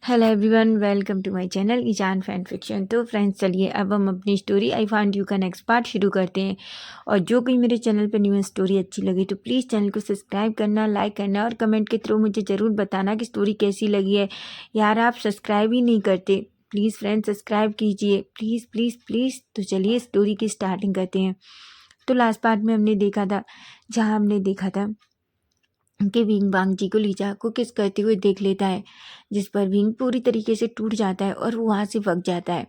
Hello everyone, welcome to my channel ईजान fan fiction. तो friends, चलिए अब हम अपनी स्टोरी आई फाइंड यू का नेक्स्ट पार्ट शुरू करते हैं। और जो कोई मेरे चैनल पर न्यू स्टोरी अच्छी लगी तो प्लीज़ चैनल को सब्सक्राइब करना, लाइक करना और कमेंट के थ्रू मुझे ज़रूर बताना कि स्टोरी कैसी लगी है। यार, आप सब्सक्राइब ही नहीं करते। प्लीज़ फ्रेंड्स, सब्सक्राइब कीजिए, प्लीज़ प्लीज़ प्लीज़। तो चलिए स्टोरी की स्टार्टिंग करते हैं। तो लास्ट पार्ट में हमने देखा था, जहाँ हमने देखा था कि विंग वांग जी को लीजा को किस करते हुए देख लेता है, जिस पर विंग पूरी तरीके से टूट जाता है और वो वहाँ से भाग जाता है।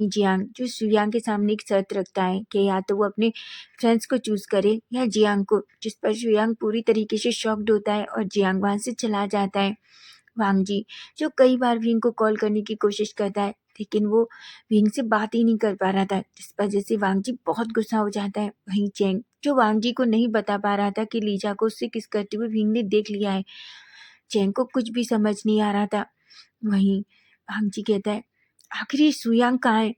जियांग जो शुयांग के सामने एक शर्त रखता है कि या तो वो अपने फ्रेंड्स को चूज करे या जियांग को, जिस पर शुयांग पूरी तरीके से शॉक्ड होता है और जियांग वहाँ से चला जाता है। वांग जी जो कई बार विंग को कॉल करने की कोशिश करता है, लेकिन वो विंग से बात ही नहीं कर पा रहा था, जिस वजह से वांग जी बहुत गुस्सा हो जाता है। वहीं चेंग जो वांग जी को नहीं बता पा रहा था कि लीजा को उससे किस करते हुए विंग ने देख लिया है, चेंग को कुछ भी समझ नहीं आ रहा था। वहीं वांग जी कहता है, आखिर ये सुयांग कहाँ है?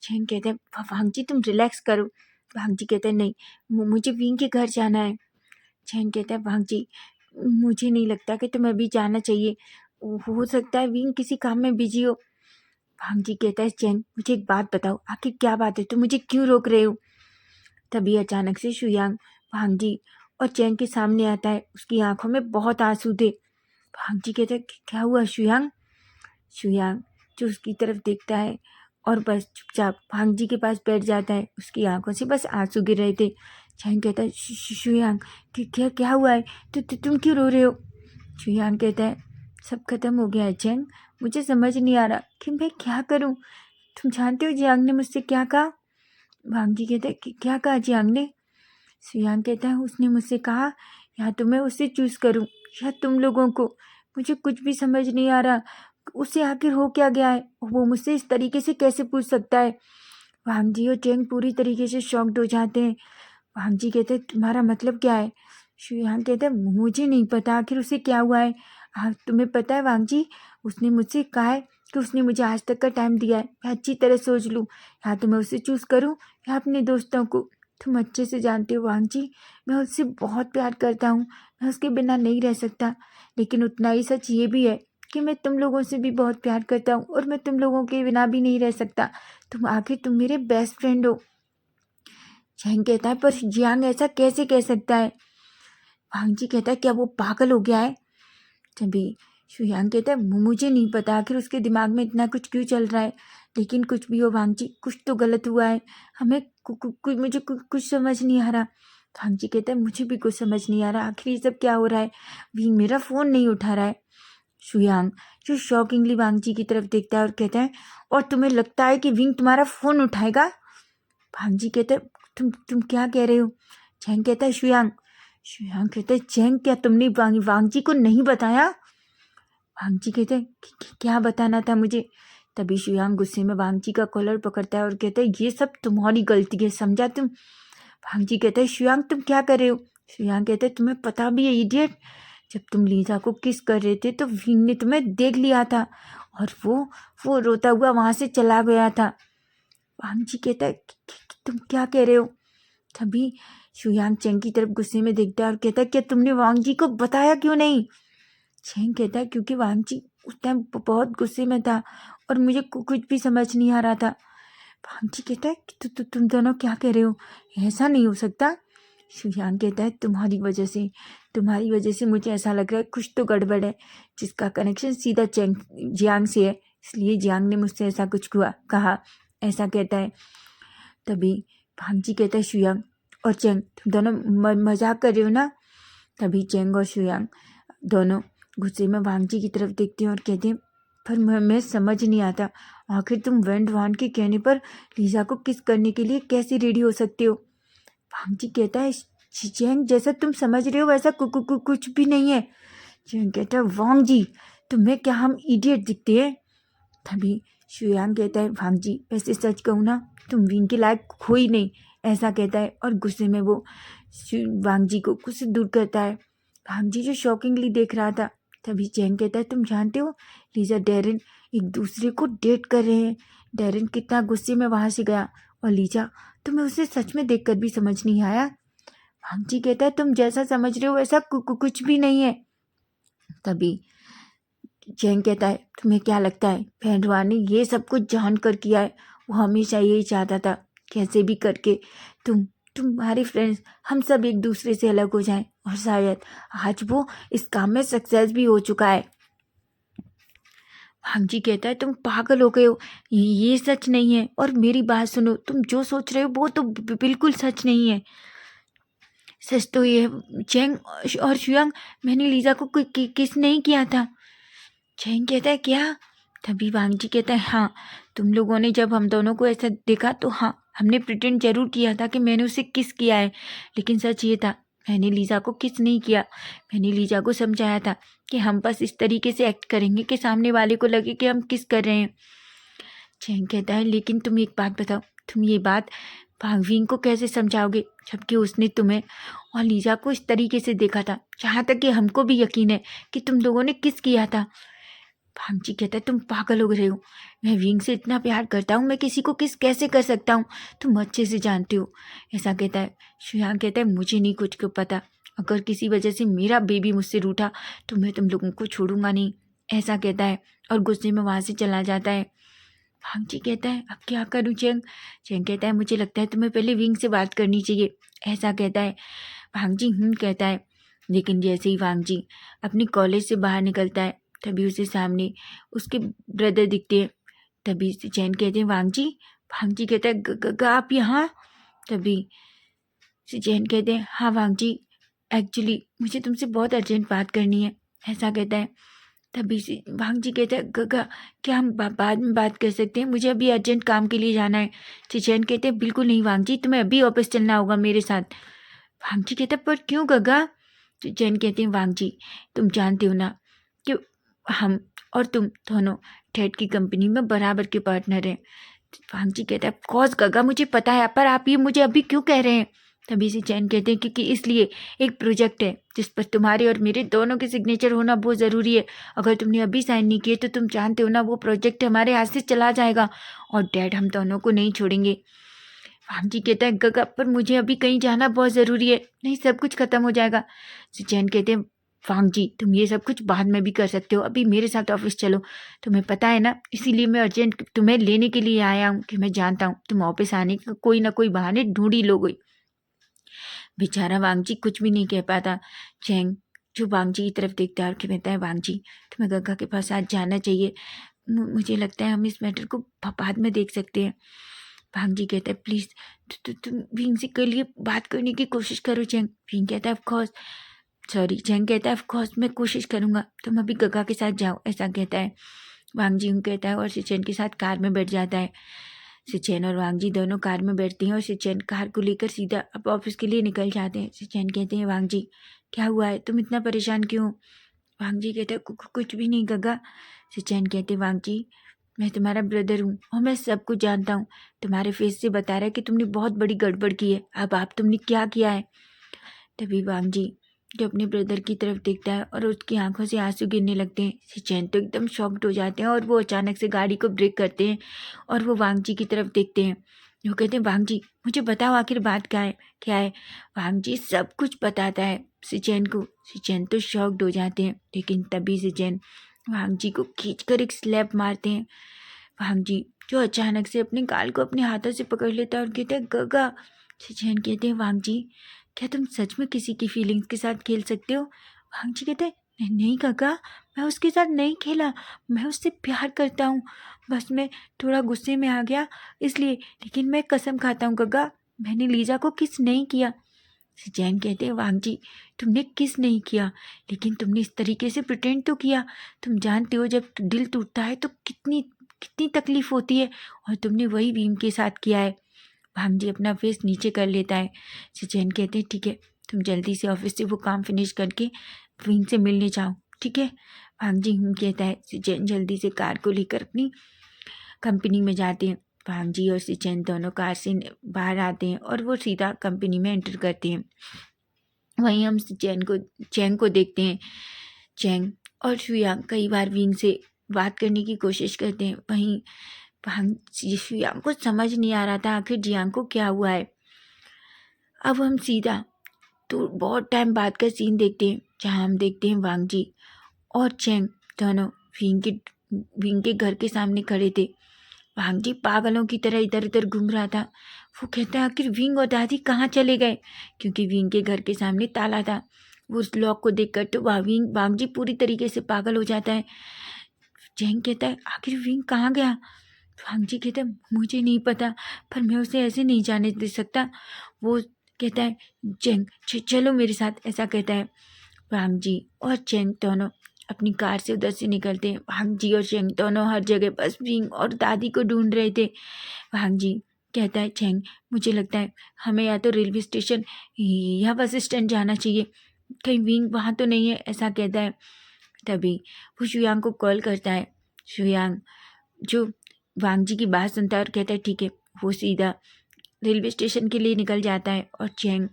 चेंग कहता है, वांग जी तुम रिलैक्स करो। वांग जी कहता है, नहीं, मुझे विंग के घर जाना है। चैन कहता है, भाग जी, मुझे नहीं लगता कि तुम्हें अभी जाना चाहिए। हो सकता है विंग किसी काम में बिजी हो। भांग जी कहता है, चैन मुझे एक बात बताओ, आखिर क्या बात है, तुम मुझे क्यों रोक रहे हो? तभी अचानक से शुयांग भांग जी और चैन के सामने आता है। उसकी आंखों में बहुत आंसू थे। भांग जी कहता है, क्या हुआ शुयांग? शुयांग जो उसकी तरफ देखता है और बस चुपचाप भांग जी के पास बैठ जाता है। उसकी आंखों से बस आंसू गिर रहे थे। चैन कहता है, शुयांग क्या क्या हुआ है? तुम क्यों रो रहे हो? शुयांग कहता है, सब खत्म हो गया है चैन, मुझे समझ नहीं आ रहा कि मैं क्या करूं। तुम जानते हो जियांग ने मुझसे क्या कहा? भांग जी कहता है, क्या कहा जियांग ने? शुयांग कहता है, उसने मुझसे कहा या तो मैं उसे चूज करूं या तुम लोगों को। मुझे कुछ भी समझ नहीं आ रहा, उसे आखिर हो क्या गया है, वो मुझसे इस तरीके से कैसे पूछ सकता है? भांग जी और चैंग पूरी तरीके से शॉक्ड हो जाते हैं। भांग जी कहते हैं, तुम्हारा मतलब क्या है? शुयांग कहता है, मुझे नहीं पता आखिर उसे क्या हुआ है। हाँ, तुम्हें पता है वांग जी, उसने मुझसे कहा है कि उसने मुझे आज तक का टाइम दिया है, मैं अच्छी तरह सोच लूँ, या तो मैं उसे चूज करूँ या अपने दोस्तों को। तुम अच्छे से जानते हो वांग जी, मैं उससे बहुत प्यार करता हूँ, मैं उसके बिना नहीं रह सकता। लेकिन उतना ही सच ये भी है कि मैं तुम लोगों से भी बहुत प्यार करता हूँ और मैं तुम लोगों के बिना भी नहीं रह सकता। तुम मेरे बेस्ट फ्रेंड हो। चैंग कहता है, पर जियांग ऐसा कैसे कह सकता है? वांग जी कहता है, क्या वो पागल हो गया है? तभी शुयांग कहता है, मुझे नहीं पता आखिर उसके दिमाग में इतना कुछ क्यों चल रहा है, लेकिन कुछ भी हो वांग जी, कुछ तो गलत हुआ है। हमें मुझे कुछ समझ नहीं आ रहा। वांग जी कहता है, मुझे भी कुछ समझ नहीं आ रहा, आखिर ये सब क्या हो रहा है? विंग मेरा फोन नहीं उठा रहा है। शुयांग जो शॉकिंगली वांग जी की तरफ देखता है और कहता है, और तुम्हें लगता है कि विंग तुम्हारा फोन उठाएगा? वांग जी कहता है, तुम क्या कह रहे हो? चैंग कहता है, शुयांग। शुयांग कहता है, चैंग क्या तुमने वांग वांग जी को नहीं बताया? वांग जी कहते हैं, क्या बताना था मुझे? तभी शुयांग गुस्से में वांग जी का कॉलर पकड़ता है और कहता है, ये सब तुम्हारी गलती है, समझा तुम? वांग जी कहता है, शुयांग तुम क्या कर रहे हो? शुयांग कहते हैं, तुम्हें पता भी है इडियट, जब तुम लीजा को किस कर रहे थे तो विंग ने तुम्हें देख लिया था और वो रोता हुआ वहां से चला गया था। वांग जी कहता है, तुम क्या कह रहे हो? तभी शुयांग चेंग की तरफ गुस्से में देखता है और कहता है, क्या तुमने वांग जी को बताया क्यों नहीं? चैंग कहता है, क्योंकि वांग जी उस टाइम बहुत गुस्से में था और मुझे कुछ भी समझ नहीं आ रहा था। वांग जी कहता है कि तुम दोनों क्या कह रहे हो? ऐसा नहीं हो सकता। शुयांग कहता है, तुम्हारी वजह से मुझे ऐसा लग रहा है कुछ तो गड़बड़ है, जिसका कनेक्शन सीधा चैंग जियांग से है, इसलिए जियांग ने मुझसे ऐसा कुछ कहा, ऐसा कहता है। तभी वांग जी कहता है, शुयांग और चैंग तुम दोनों मजाक कर रहे हो ना? तभी चैंग और शुयांग दोनों गुस्से में वांग जी की तरफ देखते हैं और कहते हैं, पर मैं समझ नहीं आता, आखिर तुम वेंड वान के कहने पर लीजा को किस करने के लिए कैसे रेडी हो सकते हो? वांग जी कहता है, चैंग जैसा तुम समझ रहे हो वैसा कुछ भी नहीं है। चैंग कहता है, वांग जी तुम्हें क्या हम इडियट दिखते हैं? तभी शुयांग कहता है, वांग जी वैसे सच कहूँ ना, तुम विंग के लायक हो ही नहीं, ऐसा कहता है और गुस्से में वो वांग जी को कुछ दूर करता है। वांग जी जो शॉकिंगली देख रहा था। तभी चैंग कहता है, तुम जानते हो लीजा डेरिन एक दूसरे को डेट कर रहे हैं। डेरिन कितना गुस्से में वहां से गया और लीजा तुम्हें उसे सच में देखकर भी समझ नहीं आया? वांग जी कहता है, तुम जैसा समझ रहे हो वैसा कुछ भी नहीं है। तभी चैंग कहता है तुम्हें क्या लगता है फैंडुआ ने ये सब कुछ जान कर किया है? वो हमेशा यही चाहता था कैसे भी करके तुम्हारे फ्रेंड्स हम सब एक दूसरे से अलग हो जाएं, और शायद आज वो इस काम में सक्सेस भी हो चुका है। भांजी कहता है तुम पागल हो गए हो, ये सच नहीं है। और मेरी बात सुनो, तुम जो सोच रहे हो वो तो बिल्कुल सच नहीं है। सच तो ये है चैंग और शुयांग, मैंने लीजा को किस नहीं किया था। चैंग कहता है क्या? तभी वांगजी कहता है हाँ, तुम लोगों ने जब हम दोनों को ऐसा देखा तो हाँ, हमने प्रिटेंड जरूर किया था कि मैंने उसे किस किया है, लेकिन सच ये था मैंने लीजा को किस नहीं किया। मैंने लीजा को समझाया था कि हम बस इस तरीके से एक्ट करेंगे कि सामने वाले को लगे कि हम किस कर रहे हैं। चैंग कहता है लेकिन तुम एक बात बताओ, तुम ये बात भांगविंग को कैसे समझाओगे जबकि उसने तुम्हें और लीजा को इस तरीके से देखा था, जहाँ तक कि हमको भी यकीन है कि तुम लोगों ने किस किया था। भांगजी कहता है तुम पागल हो रहे हो, मैं विंग से इतना प्यार करता हूँ, मैं किसी को किस कैसे कर सकता हूँ, तुम अच्छे से जानते हो। ऐसा कहता है। शुयांग कहता है मुझे नहीं कुछ को पता, अगर किसी वजह से मेरा बेबी मुझसे रूठा तो मैं तुम लोगों को छोड़ूंगा नहीं। ऐसा कहता है और गुस्से में वहाँ से चला जाता है। भांगजी कहता है अब क्या करूँ चैंग? चैंग कहता है मुझे लगता है तुम्हें पहले विंग से बात करनी चाहिए। ऐसा कहता है। भांगजी कहता है। लेकिन जैसे ही वांगजी अपनी कॉलेज से बाहर निकलता है तभी उसे सामने उसके ब्रदर दिखते हैं। तभी से चैन कहते हैं वांगजी। भांगजी कहता है गगा आप यहाँ? तभी से चैन कहते हैं हाँ वांगजी, एक्चुअली मुझे तुमसे बहुत अर्जेंट बात करनी है। ऐसा कहता है। तभी से भांगजी कहता है गगा क्या हम बाद में बात कर सकते हैं, मुझे अभी अर्जेंट काम के लिए जाना है। चैन कहते हैं बिल्कुल नहीं वांगजी, तुम्हें अभी वापस चलना होगा मेरे साथ। भांगजी कहता है पर क्यों गगा? चैन कहते हैं वांगजी तुम जानते हो ना कि हम और तुम दोनों ठेठ की कंपनी में बराबर के पार्टनर हैं। भांगजी कहता है ऑफकोर्स गगा मुझे पता है, पर आप ये मुझे अभी क्यों कह रहे हैं? तभी से चैन कहते हैं क्योंकि इसलिए एक प्रोजेक्ट है जिस पर तुम्हारे और मेरे दोनों के सिग्नेचर होना बहुत ज़रूरी है। अगर तुमने अभी साइन नहीं किए तो तुम जानते हो ना वो प्रोजेक्ट हमारे हाथ से चला जाएगा और डैड हम दोनों को नहीं छोड़ेंगे। भांजी कहता है गगा पर मुझे अभी कहीं जाना बहुत ज़रूरी है, नहीं सब कुछ ख़त्म हो जाएगा। चैन कहते हैं वांगजी तुम ये सब कुछ बाद में भी कर सकते हो, अभी मेरे साथ ऑफिस चलो, तुम्हें पता है ना इसीलिए मैं अर्जेंट तुम्हें लेने के लिए आया हूँ कि मैं जानता हूँ तुम ऑफिस आने का कोई ना कोई बहाने ढूंढ ही लोगे। बेचारा वांगजी कुछ भी नहीं कह पाता। चैंग जो वांगजी की तरफ देखता है और कहता है वांगजी तुम्हें गगा के पास आज जाना चाहिए, मुझे लगता है हम इस मैटर को बाद में देख सकते हैं। भांगजी कहता है प्लीज़ तुम विंग से के लिए बात करने की कोशिश करो। चैंग विंग कहता है ऑफकोर्स, सॉरी चैंग कहता है ऑफकोर्स मैं कोशिश करूँगा, तुम अभी गगा के साथ जाओ। ऐसा कहता है। वांगजी कहता है और सिचेन के साथ कार में बैठ जाता है। सिचेन और वांगजी दोनों कार में बैठती हैं और सिचेन कार को लेकर सीधा अब ऑफिस के लिए निकल जाते हैं। सिचेन कहते हैं वांगजी क्या हुआ है, तुम इतना परेशान क्यों? वांगजी कहते हैं कुछ भी नहीं गगा। सिचेन कहते हैं वांगजी मैं तुम्हारा ब्रदर हूँ और मैं सब कुछ जानता हूँ, तुम्हारे फेस से बता रहा है कि तुमने बहुत बड़ी गड़बड़ की है, अब आप तुमने क्या किया है? तभी वांगजी जो अपने ब्रदर की तरफ देखता है और उसकी आंखों से आंसू गिरने लगते हैं। सिचेन तो एकदम शॉक्ड हो जाते हैं और वो अचानक से गाड़ी को ब्रेक करते हैं और वो वांगजी की तरफ देखते हैं। वो कहते हैं वांगजी मुझे बताओ आखिर बात क्या है? वांगजी सब कुछ बताता है सिचेन को। सिचेन तो शॉक्ड हो जाते हैं, लेकिन तभी सिचेन वांगजी को खींचकर एक स्लैप मारते हैं। वांगजी जो अचानक से अपने गाल को अपने हाथों से पकड़ लेता है और कहते हैं गगा। सिचेन कहते हैं वांगजी क्या तुम सच में किसी की फीलिंग्स के साथ खेल सकते हो? वांगजी कहते हैं नहीं नहीं काका, मैं उसके साथ नहीं खेला, मैं उससे प्यार करता हूँ, बस मैं थोड़ा गुस्से में आ गया इसलिए, लेकिन मैं कसम खाता हूँ काका मैंने लीजा को किस नहीं किया। सिचैन कहते हैं वांगजी तुमने किस नहीं किया, लेकिन तुमने इस तरीके से प्रिटेंड तो किया, तुम जानते हो जब दिल टूटता है तो कितनी कितनी तकलीफ होती है, और तुमने वही वीम के साथ किया है। भांगजी अपना फेस नीचे कर लेता है। सिचैन कहते हैं ठीक है, तुम जल्दी से ऑफिस से वो काम फिनिश करके विंग से मिलने जाओ, ठीक है? भांगजी कहता है। सिचैन जल्दी से कार को लेकर अपनी कंपनी में जाते हैं। भांगजी और सिचैन दोनों कार से बाहर आते हैं और वो सीधा कंपनी में एंटर करते हैं। वहीं हम चैंग को देखते हैं। चैंग और शुयांग कई बार विंग से बात करने की कोशिश करते हैं। वहीं शुयांग को समझ नहीं आ रहा था आखिर जियांग को क्या हुआ है। अब हम सीधा तो बहुत टाइम बाद का सीन देखते हैं जहाँ हम देखते हैं वांगजी और चैंग दोनों विंग के घर के सामने खड़े थे। वांग जी पागलों की तरह इधर उधर घूम रहा था। वो कहता है आखिर विंग और दादी कहाँ चले गए, क्योंकि विंग के घर के सामने ताला था। वो उस लॉक को देखकर तो वांग जी पूरी तरीके से पागल हो जाता है। चैंग कहता है आखिर विंग कहाँ गया। वांग जी कहता है मुझे नहीं पता, पर मैं उसे ऐसे नहीं जाने दे सकता। वो कहता है चैंग चलो मेरे साथ, ऐसा कहता है। वांग जी और चैंग दोनों अपनी कार से उधर से निकलते हैं। वांग जी और चैंग दोनों हर जगह बस विंग और दादी को ढूंढ रहे थे। वांग जी कहता है चैंग मुझे लगता है हमें या तो रेलवे स्टेशन या बस स्टैंड जाना चाहिए, कहीं विंग वहाँ तो नहीं है, ऐसा कहता है। तभी वो शुयांग को कॉल करता है। शुयांग जो वांग जी की बात सुनता है और कहता है ठीक है। वो सीधा रेलवे स्टेशन के लिए निकल जाता है और चैंग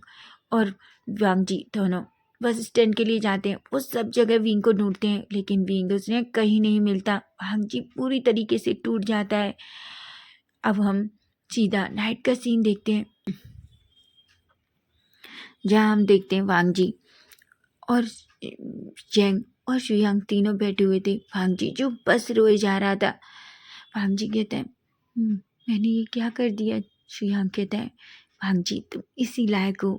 और वांग जी दोनों बस स्टैंड के लिए जाते हैं। वो सब जगह विंग को ढूंढते हैं, लेकिन विंग उसने कहीं नहीं मिलता। वांग जी पूरी तरीके से टूट जाता है। अब हम सीधा नाइट का सीन देखते हैं, जहाँ हम देखते हैं वांग जी और चैंग और शुयांग तीनों बैठे हुए थे। वांग जी जो बस रोए जा रहा था। वांग जी कहता है मैंने ये क्या कर दिया। शुयांग कहता है वांग जी तुम इसी लायक हो।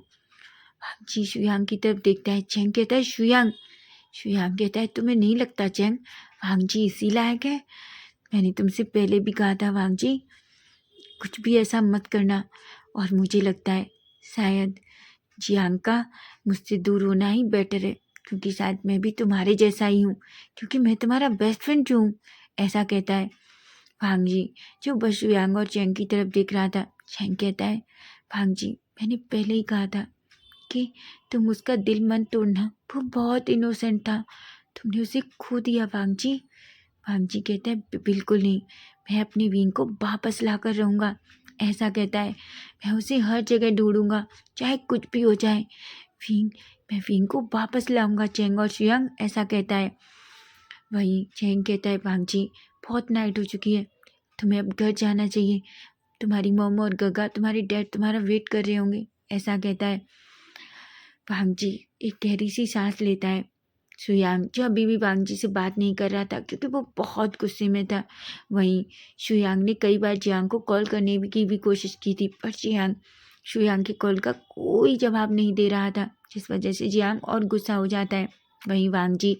वांग जी शुयांग की तरफ देखता है। चैंग कहता है शुयांग कहता है तुम्हें नहीं लगता चैंग वांग जी इसी लायक है। मैंने तुमसे पहले भी कहा था वांग जी कुछ भी ऐसा मत करना। और मुझे लगता है शायद जियांग का मुझसे दूर होना ही बेटर है, क्योंकि शायद मैं भी तुम्हारे जैसा ही हूँ, क्योंकि मैं तुम्हारा बेस्ट फ्रेंड जो हूँ, ऐसा कहता है। वांग जी जो बस शुयांग और चैंग की तरफ देख रहा था। चैंग कहता है वांग जी मैंने पहले ही कहा था कि तुम उसका दिल मन तोड़ना, वो बहुत इनोसेंट था, तुमने उसे खो दिया वांग जी। वांग जी कहता है बिल्कुल नहीं, मैं अपनी विंग को वापस ला कर रहूँगा, ऐसा कहता है। मैं उसे हर जगह ढूंढूंगा, चाहे कुछ भी हो जाए। मैं विंग को वापस लाऊंगा चैंग और शुयांग, ऐसा कहता है। वही चैंग कहता है वांग जी बहुत नाइट हो चुकी है, तुम्हें अब घर जाना चाहिए, तुम्हारी मॉम और गगा तुम्हारे डैड तुम्हारा वेट कर रहे होंगे, ऐसा कहता है। वांग जी एक गहरी सी सांस लेता है। शुयांग जो अभी भी वांग जी से बात नहीं कर रहा था, क्योंकि वो बहुत गुस्से में था। वहीं शुयांग ने कई बार जियांग को कॉल करने की भी कोशिश की थी, पर शुयांग के कॉल का कोई जवाब नहीं दे रहा था, जिस वजह से जियांग और गुस्सा हो जाता है। वहीं वांग जी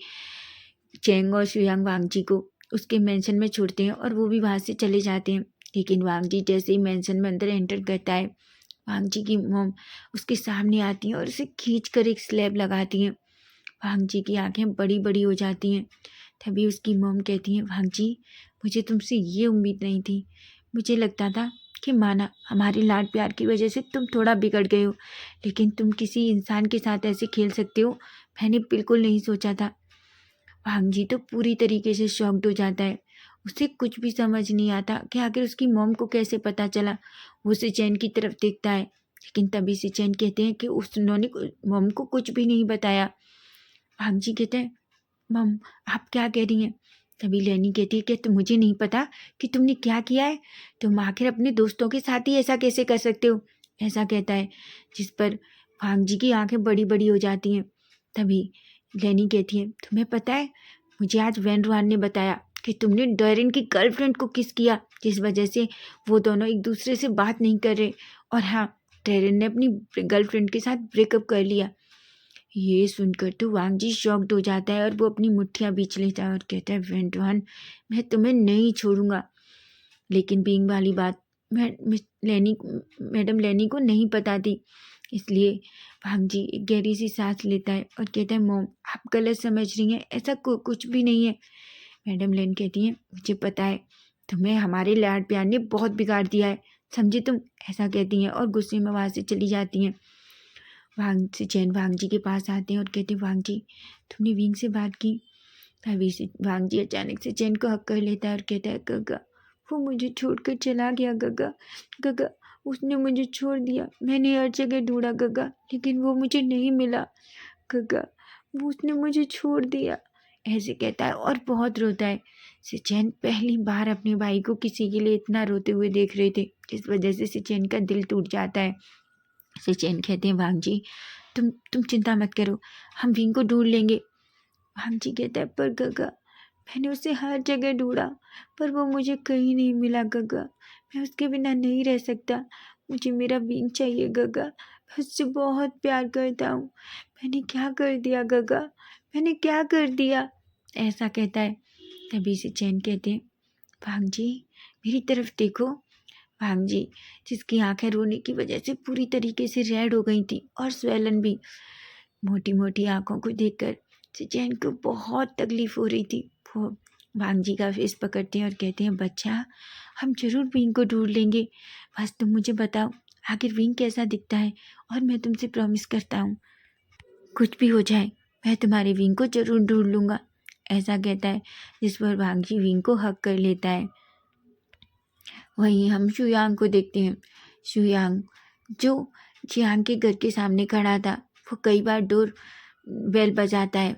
चैंग और शुयांग वांग जी को उसके मेंशन में छोड़ते हैं और वो भी वहाँ से चले जाते हैं। लेकिन वांग जी जैसे ही मेंशन में अंदर एंटर करता है, वांग जी की मॉम उसके सामने आती हैं और उसे खींच कर एक स्लैब लगाती हैं। वांग जी की आंखें बड़ी बड़ी हो जाती हैं। तभी उसकी मॉम कहती हैं वांग जी मुझे तुमसे ये उम्मीद नहीं थी, मुझे लगता था कि माना हमारे लाड प्यार की वजह से तुम थोड़ा बिगड़ गए हो, लेकिन तुम किसी इंसान के साथ ऐसे खेल सकते हो, मैंने बिल्कुल नहीं सोचा था। वांग जी तो पूरी तरीके से शॉक्ड हो जाता है। उसे कुछ भी समझ नहीं आता कि आखिर उसकी मॉम को कैसे पता चला। वो सिचैन की तरफ देखता है, लेकिन तभी सिचैन कहते हैं कि उन्होंने मॉम को कुछ भी नहीं बताया। वांग जी कहते हैं मॉम आप क्या कह रही हैं। तभी लेनी कहती है कि तुम मुझे नहीं पता कि तुमने क्या किया है, तुम आखिर अपने दोस्तों के साथ ही ऐसा कैसे कर सकते हो, ऐसा कहता है। जिस पर वांग जी की आंखें बड़ी बड़ी हो जाती हैं। तभी लेनी कहती है तुम्हें पता है मुझे आज वैन रुआन ने बताया कि तुमने डॉरिन की गर्लफ्रेंड को किस किया, जिस वजह से वो दोनों एक दूसरे से बात नहीं कर रहे, और हाँ डॉरिन ने अपनी गर्लफ्रेंड के साथ ब्रेकअप कर लिया। ये सुनकर तो वांग जी शॉक्ड हो जाता है और वो अपनी मुट्ठियाँ बीच लेता है और कहता है वैन रुआन मैं तुम्हें नहीं छोड़ूंगा। लेकिन बीइंग वाली बात मैडम लेनी को नहीं पता थी, इसलिए वांग जी एक गहरी सी सांस लेता है और कहता है मॉम आप गलत समझ रही हैं, ऐसा कुछ भी नहीं है। मैडम लेन कहती हैं मुझे पता है तुम्हें हमारे लाड प्यार ने बहुत बिगाड़ दिया है, समझी तुम, ऐसा कहती हैं और गुस्से में वहाँ से चली जाती हैं। वांग जी के पास आते हैं और कहते हैं वांग जी तुमने विंग से बात की। तभी से वांग जी अचानक से चैन को हक कर लेता है और कहता है गगा वो मुझे छोड़कर चला गया, गगा गगा उसने मुझे छोड़ दिया, मैंने हर जगह ढूंढा गगा, लेकिन वो मुझे नहीं मिला गगा, वो उसने मुझे छोड़ दिया, ऐसे कहता है और बहुत रोता है। सिचैन पहली बार अपने भाई को किसी के लिए इतना रोते हुए देख रहे थे, जिस वजह से सिचैन का दिल टूट जाता है। सिचैन कहते हैं वांग जी तुम चिंता मत करो, हम विंग को ढूंढ लेंगे। वांग जी कहता है पर गगा मैंने उसे हर जगह ढूंढा पर वो मुझे कहीं नहीं मिला गगा। मैं उसके बिना नहीं रह सकता। मुझे मेरा विंग चाहिए गगा। मैं उससे बहुत प्यार करता हूँ। मैंने क्या कर दिया गगा? मैंने क्या कर दिया? ऐसा कहता है। तभी से चैन कहते हैं, भांग जी मेरी तरफ देखो। भांग जी, जिसकी आंखें रोने की वजह से पूरी तरीके से रेड हो गई थी और स्वेलन भी, मोटी मोटी आंखों को देखकर चैन को बहुत तकलीफ हो रही थी। वो भांग जी का फेस पकड़ते हैं और कहते हैं, बच्चा हम जरूर विंग को ढूंढ लेंगे। बस तुम मुझे बताओ आखिर विंग कैसा दिखता है, और मैं तुमसे प्रॉमिस करता हूँ कुछ भी हो जाए मैं तुम्हारे विंग को जरूर ढूंढ लूँगा। ऐसा कहता है, जिस पर भांग जी विंग को हक कर लेता है। वहीं हम शुयांग को देखते हैं। शुयांग जो जियांग के घर के सामने खड़ा था, वो कई बार डोर बेल बजाता है,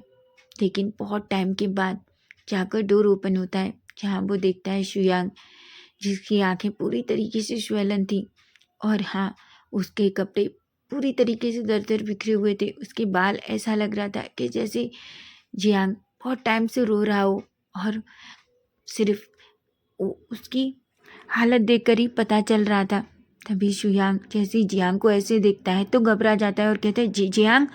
लेकिन बहुत टाइम के बाद जाकर डोर ओपन होता है, जहाँ वो देखता है शुयांग, जिसकी आंखें पूरी तरीके से श्वेलन थी और हाँ, उसके कपड़े पूरी तरीके से दर दर बिखरे हुए थे। उसके बाल ऐसा लग रहा था कि जैसे जियांग बहुत टाइम से रो रहा हो, और सिर्फ उसकी हालत देखकर ही पता चल रहा था। तभी शुयांग जैसे ही जियांग को ऐसे देखता है तो घबरा जाता है और कहता है, जी जियांग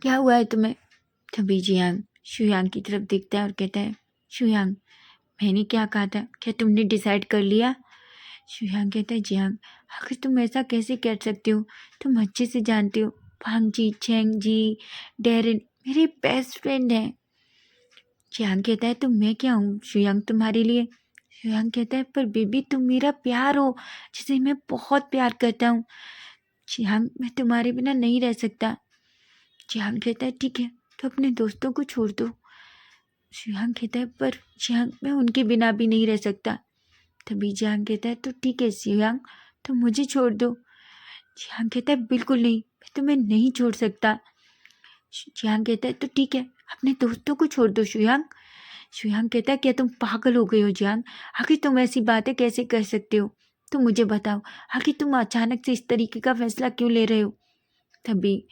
क्या हुआ है तुम्हें? तभी जियांग शुयांग की तरफ देखता है और कहता है, शुयांग मैंने क्या कहा था, क्या तुमने डिसाइड कर लिया? शुयांग कहता है, जियांग आखिर तुम ऐसा कैसे कर सकते हो? तुम अच्छे से जानते हो भांग जी, चैंग जी, डेरिन मेरे बेस्ट फ्रेंड हैं। जियांग कहता है, तो मैं क्या हूँ शुयांग तुम्हारे लिए? शुयांग कहता है, पर बेबी तुम मेरा प्यार हो, जिसे मैं बहुत प्यार करता हूँ। जियांग मैं तुम्हारे बिना नहीं रह सकता। जियांग कहता है, ठीक है तो अपने दोस्तों को छोड़ दो। जियांग कहता है, पर जियांग मैं उनके बिना भी नहीं रह सकता। तभी जियांग कहता है, तो ठीक है जियांग तो मुझे छोड़ दो। जियांग कहता है, बिल्कुल नहीं, मैं तुम्हें नहीं छोड़ सकता। जियांग कहता है, तो ठीक है अपने दोस्तों को छोड़ दो शुयांग। शुयांग कहता है, क्या तुम पागल हो गई हो जियांग? आखिर तुम ऐसी बातें कैसे कर सकते हो? तुम मुझे बताओ आखिर तुम अचानक से इस तरीके का फैसला क्यों ले रहे हो? तभी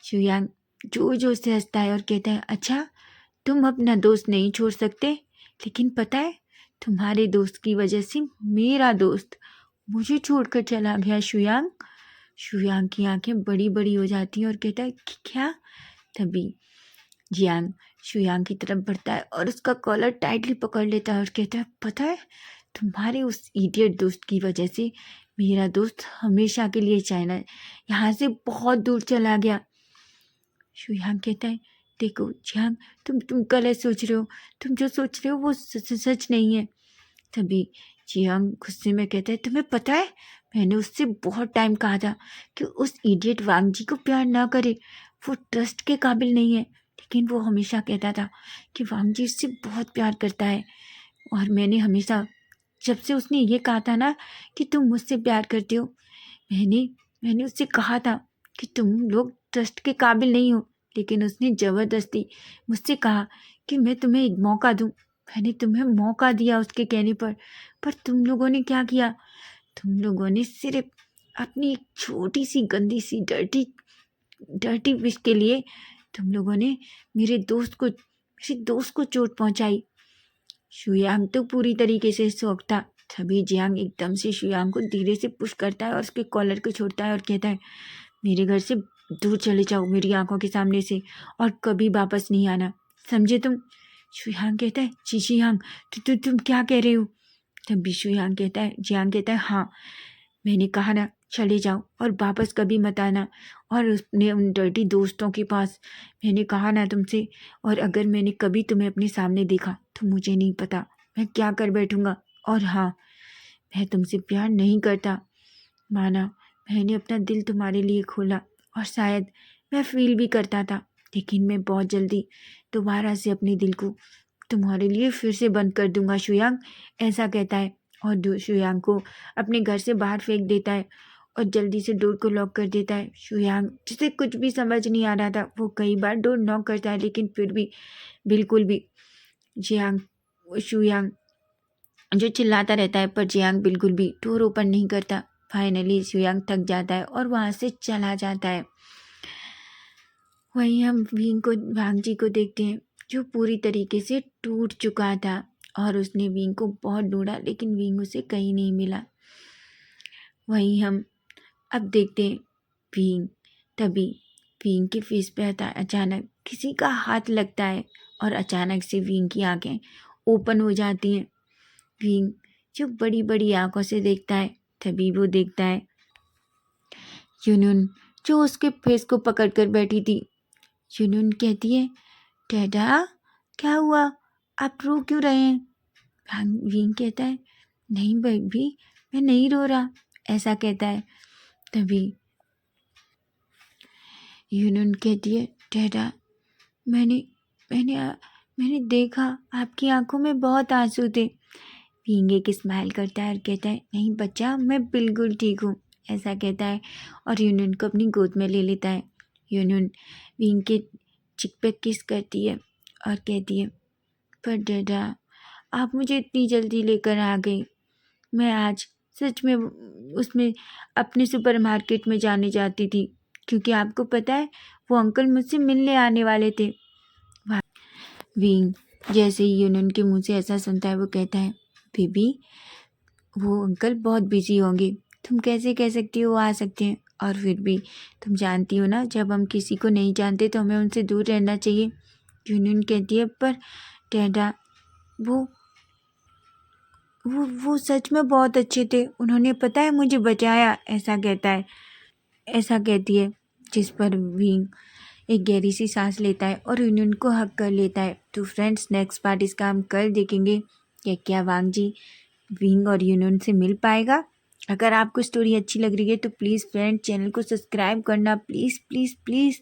शुयांग जोर जोर से हंसता है और कहता है, अच्छा तुम अपना दोस्त नहीं छोड़ सकते, लेकिन पता है तुम्हारे दोस्त की वजह से मेरा दोस्त मुझे छोड़कर चला गया शुयांग। शुयांग की आंखें बड़ी बड़ी हो जाती हैं और कहता है, क्या? तभी जियांग शुयांग की तरफ बढ़ता है और उसका कॉलर टाइटली पकड़ लेता है और कहता है, पता है तुम्हारे उस इडियट दोस्त की वजह से मेरा दोस्त हमेशा के लिए चाइना यहाँ से बहुत दूर चला गया। शुयांग कहता है, देखो जियांग तुम गलत सोच रहे हो, तुम जो सोच रहे हो वो सच नहीं है। तभी जियांग गुस्से में कहता है, तुम्हें पता है मैंने उससे बहुत टाइम कहा था कि उस इडियट वांग जी को प्यार ना करे, वो ट्रस्ट के काबिल नहीं है, लेकिन वो हमेशा कहता था कि वांग जी उससे बहुत प्यार करता है। और मैंने हमेशा, जब से उसने ये कहा था ना कि तुम मुझसे प्यार करते हो, मैंने मैंने उससे कहा था कि तुम लोग ट्रस्ट के काबिल नहीं हो, लेकिन उसने ज़बरदस्ती मुझसे कहा कि मैं तुम्हें एक मौका दूं। मैंने तुम्हें मौका दिया उसके कहने पर तुम लोगों ने क्या किया? तुम लोगों ने सिर्फ अपनी एक छोटी सी गंदी सी डर्टी डर्टी विश के लिए तुम लोगों ने मेरे दोस्त को चोट पहुंचाई। शुयांग तो पूरी तरीके से शॉक था। तभी जियांग एकदम से शुयांग को धीरे से पुश करता है और उसके कॉलर को छोड़ता है और कहता है, मेरे घर से दूर चले जाओ मेरी आंखों के सामने से, और कभी वापस नहीं आना, समझे तुम? शुयांग कहता है, जी जियांग तुम क्या कह रहे हो? तभी शुयांग कहता है, जियांग कहता है, हाँ मैंने कहा ना चले जाओ और वापस कभी मत आना। और उसने उन डर्टी दोस्तों के पास, मैंने कहा ना तुमसे, और अगर मैंने कभी तुम्हें अपने सामने देखा तो मुझे नहीं पता मैं क्या कर बैठूंगा। और हाँ, मैं तुमसे प्यार नहीं करता। माना मैंने अपना दिल तुम्हारे लिए खोला, और शायद मैं फील भी करता था, लेकिन मैं बहुत जल्दी दोबारा से अपने दिल को तुम्हारे लिए फिर से बंद कर दूंगा शुयांग। ऐसा कहता है और शुयांग को अपने घर से बाहर फेंक देता है और जल्दी से डोर को लॉक कर देता है। शुयांग जिसे कुछ भी समझ नहीं आ रहा था, वो कई बार डोर नॉक करता है, लेकिन फिर भी बिल्कुल भी जियांग शुयांग जो चिल्लाता रहता है, पर जियांग बिल्कुल भी डोर ओपन नहीं करता। फाइनली शुयांग थक जाता है और वहाँ से चला जाता है। वहीं हम वांग जी को देखते हैं। जो पूरी तरीके से टूट चुका था और उसने विंग को बहुत ढूंढा लेकिन विंग उसे कहीं नहीं मिला। वहीं हम अब देखते हैं विंग। तभी विंग के फेस पे अचानक किसी का हाथ लगता है और अचानक से विंग की आंखें ओपन हो जाती हैं। विंग जो बड़ी बड़ी आंखों से देखता है, तभी वो देखता है यूनून जो उसके फेस को पकड़ कर बैठी थी। यूनून कहती है, डैडा क्या हुआ, आप रो क्यों रहे हैं? विंग कहता है, नहीं बेबी, मैं नहीं रो रहा, ऐसा कहता है। तभी यूनून कहती है, डैडा मैंने मैंने मैंने देखा आपकी आंखों में बहुत आंसू थे। विंग एक स्माइल करता है और कहता है, नहीं बच्चा, मैं बिल्कुल ठीक हूँ, ऐसा कहता है और यूनून को अपनी गोद में ले लेता है। यूनून विंग के चिक पे किस करती है और कहती है, पर डैडा आप मुझे इतनी जल्दी लेकर आ गई, मैं आज सच में उसमें अपने सुपरमार्केट में जाने जाती थी, क्योंकि आपको पता है वो अंकल मुझसे मिलने आने वाले थे। विंग जैसे ही यूनून के मुंह से ऐसा सुनता है वो कहता है, बेबी वो अंकल बहुत बिजी होंगे, तुम कैसे कह सकती हो वो आ सकते हैं, और फिर भी तुम जानती हो ना, जब हम किसी को नहीं जानते तो हमें उनसे दूर रहना चाहिए। यूनून कहती है, पर डैडा वो वो सच में बहुत अच्छे थे, उन्होंने पता है मुझे बचाया, ऐसा कहता है, ऐसा कहती है। जिस पर विंग एक गहरी सी सांस लेता है और यूनियन को हक कर लेता है। तो फ्रेंड्स, नेक्स्ट पार्ट इसका हम कल देखेंगे कि क्या वांग जी विंग और यूनियन से मिल पाएगा। अगर आपको स्टोरी अच्छी लग रही है तो प्लीज़ फ्रेंड चैनल को सब्सक्राइब करना, प्लीज़ प्लीज़ प्लीज़।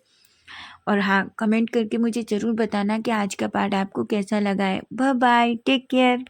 और हाँ, कमेंट करके मुझे ज़रूर बताना कि आज का पार्ट आपको कैसा लगा है। Bye bye, take care.